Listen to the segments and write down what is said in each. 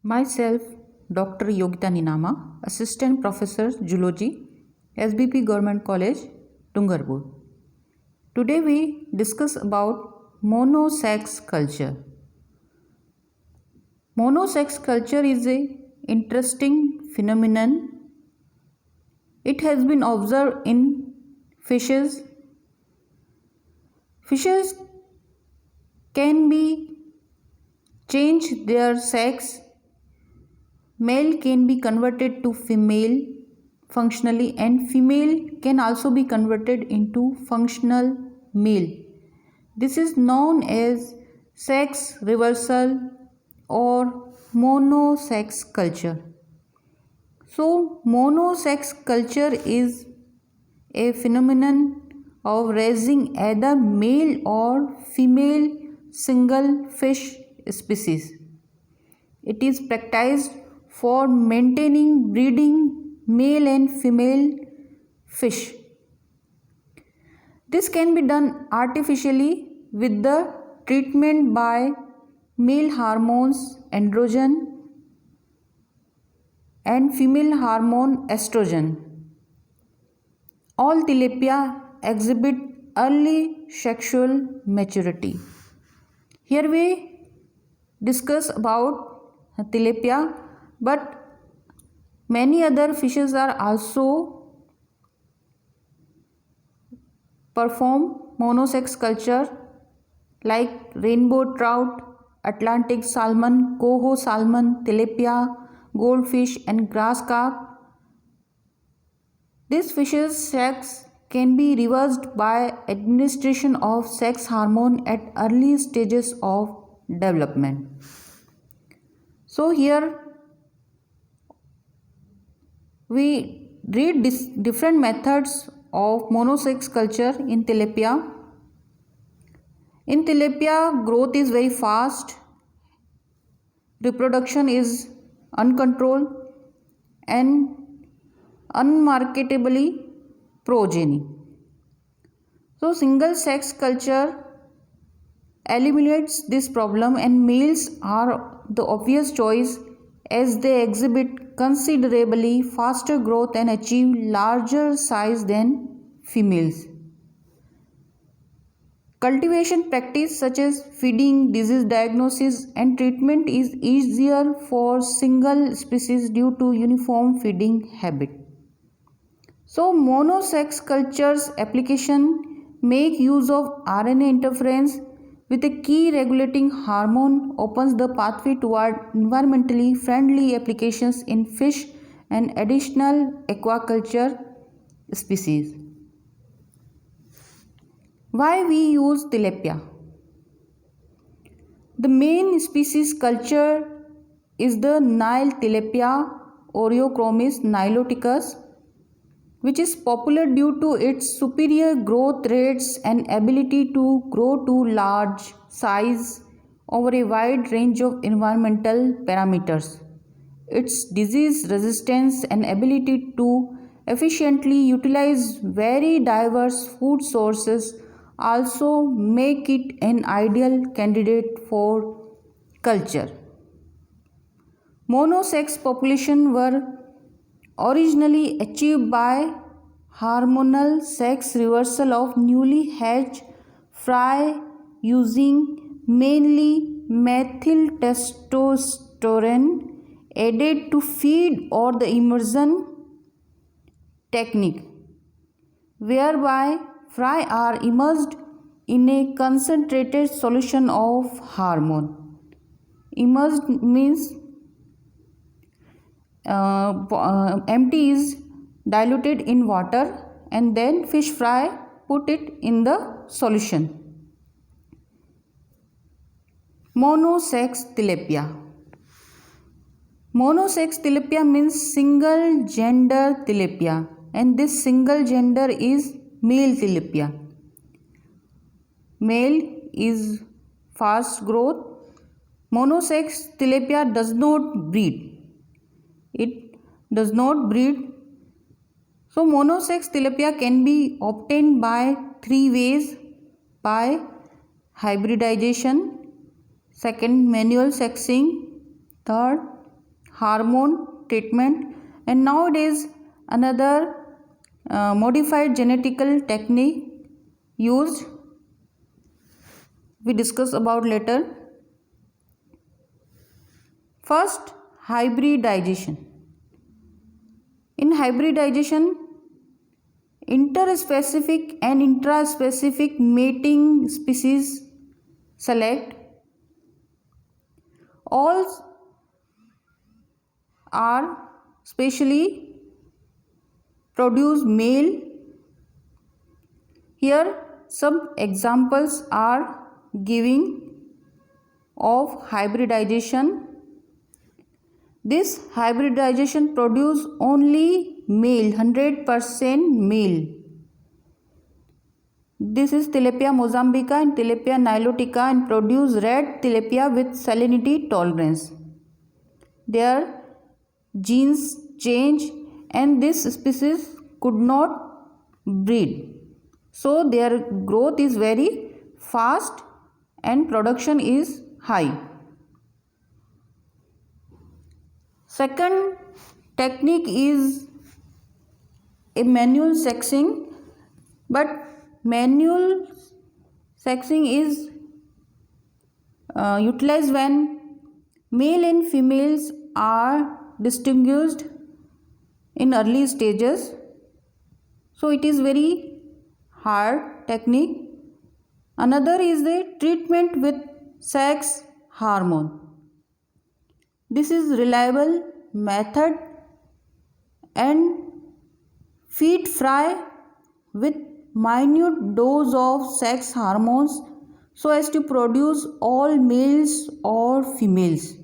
Myself, Dr. Yogita Ninama, Assistant Professor Zoology, SBP Government College, Dungarpur. Today we discuss about monosex culture. Monosex culture is a interesting phenomenon. It has been observed in fishes. Fishes can be change their sex. Male can be converted to female functionally, and female can also be converted into functional male. This is known as sex reversal or monosex culture. So, monosex culture is a phenomenon of raising either male or female single fish species. It is practiced for maintaining breeding male and female fish. This can be done artificially with the treatment by male hormones androgen and female hormone estrogen. All tilapia exhibit early sexual maturity. Here we discuss about tilapia, but many other fishes are also perform monosex culture like rainbow trout, Atlantic salmon, coho salmon, tilapia, goldfish and grass carp. These fishes' sex can be reversed by administration of sex hormone at early stages of development. So here we read different methods of monosex culture in tilapia. In tilapia, growth is very fast, reproduction is uncontrolled and unmarketably progeny. So single sex culture eliminates this problem, and males are the obvious choice as they exhibit considerably faster growth and achieve larger size than females. Cultivation practice such as feeding, disease diagnosis and treatment is easier for single species due to uniform feeding habit. So monosex culture's application make use of RNA interference with a key regulating hormone opens the pathway toward environmentally friendly applications in fish and additional aquaculture species. Why we use tilapia? The main species culture is the Nile tilapia Oreochromis niloticus, which is popular due to its superior growth rates and ability to grow to large size over a wide range of environmental parameters. Its disease resistance and ability to efficiently utilize very diverse food sources also make it an ideal candidate for culture. Monosex population were originally achieved by hormonal sex reversal of newly hatched fry using mainly methyl testosterone added to feed or the immersion technique, whereby fry are immersed in a concentrated solution of hormone. Immersed means empty is diluted in water and then fish fry put it in the solution. Monosex tilapia. Monosex tilapia means single gender tilapia, and this single gender is male tilapia. Male is fast growth. Monosex tilapia does not breed. It does not breed. So monosex tilapia can be obtained by three ways: by hybridization, second manual sexing, third hormone treatment, and nowadays another modified genetical technique used, we discuss about later. First, hybridization. In hybridization, interspecific and intraspecific mating species select. All are specially produce male. Here some examples are giving of hybridization. This hybridization produce only male, 100% male. This is Tilapia mozambica and Tilapia nilotica, and produce red tilapia with salinity tolerance. Their genes change and this species could not breed. So their growth is very fast and production is high. Second technique is a manual sexing, but manual sexing is utilized when male and females are distinguished in early stages. So it is very hard technique. Another is the treatment with sex hormone. This is reliable method and feed fry with minute dose of sex hormones so as to produce all males or females.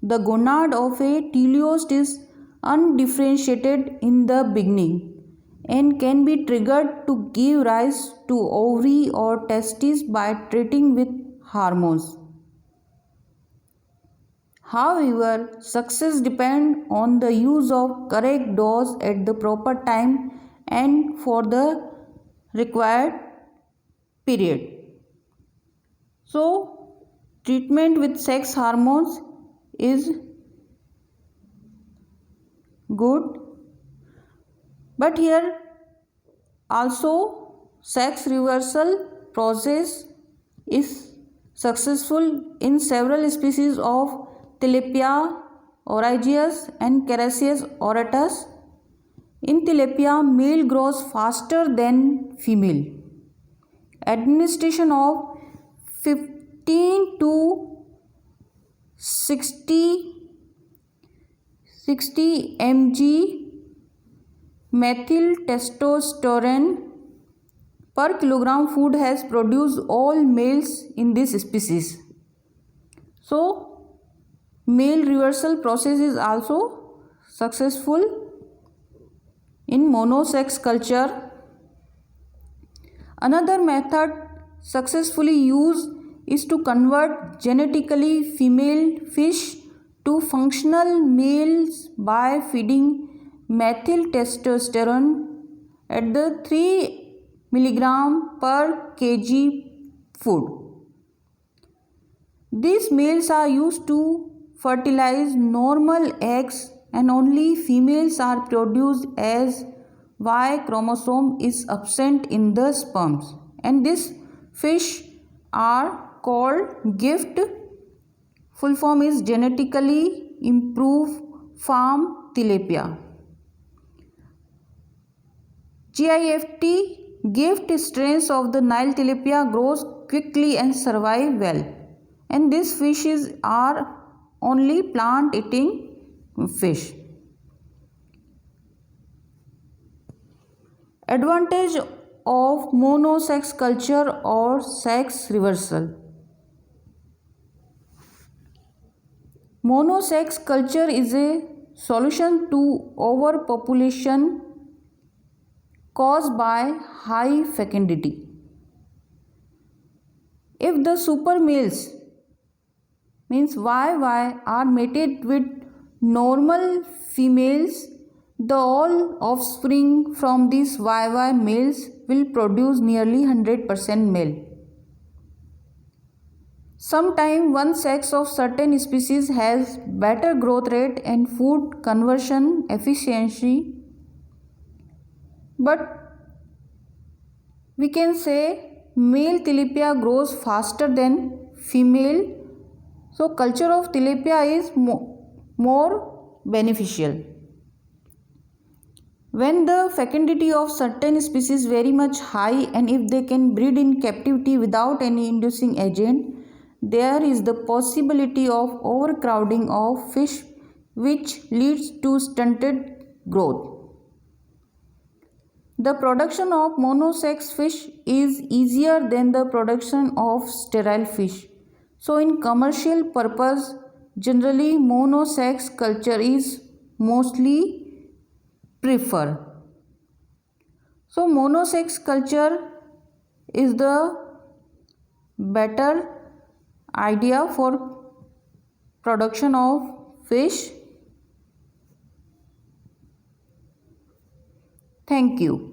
The gonad of a teleost is undifferentiated in the beginning and can be triggered to give rise to ovary or testes by treating with hormones. However, success depends on the use of correct dose at the proper time and for the required period. So, treatment with sex hormones is good, but here also sex reversal process is successful in several species of Tilapia oryzaeus and Carassius auratus. In tilapia, male grows faster than female. Administration of 15 to 60 mg methyl testosterone per kilogram food has produced all males in this species. So, male reversal process is also successful in monosex culture. Another method successfully used is to convert genetically female fish to functional males by feeding methyl testosterone at the 3 mg per kg food. These males are used to fertilize normal eggs and only females are produced as Y chromosome is absent in the sperms, and these fish are called gift. Full form is genetically improved farm tilapia. gift strains of the Nile tilapia grows quickly and survive well, and these fishes are only plant eating fish. Advantage of monosex culture or sex reversal. Monosex culture is a solution to overpopulation caused by high fecundity. If the super males means YY are mated with normal females, the all offspring from these YY males will produce nearly 100% male. Sometimes one sex of certain species has better growth rate and food conversion efficiency, but we can say male tilapia grows faster than female, so culture of tilapia is more beneficial. When the fecundity of certain species very much high and if they can breed in captivity without any inducing agent, there is the possibility of overcrowding of fish which leads to stunted growth. The production of monosex fish is easier than the production of sterile fish. So in commercial purpose, generally monosex culture is mostly preferred. So monosex culture is the better idea for production of fish. Thank you.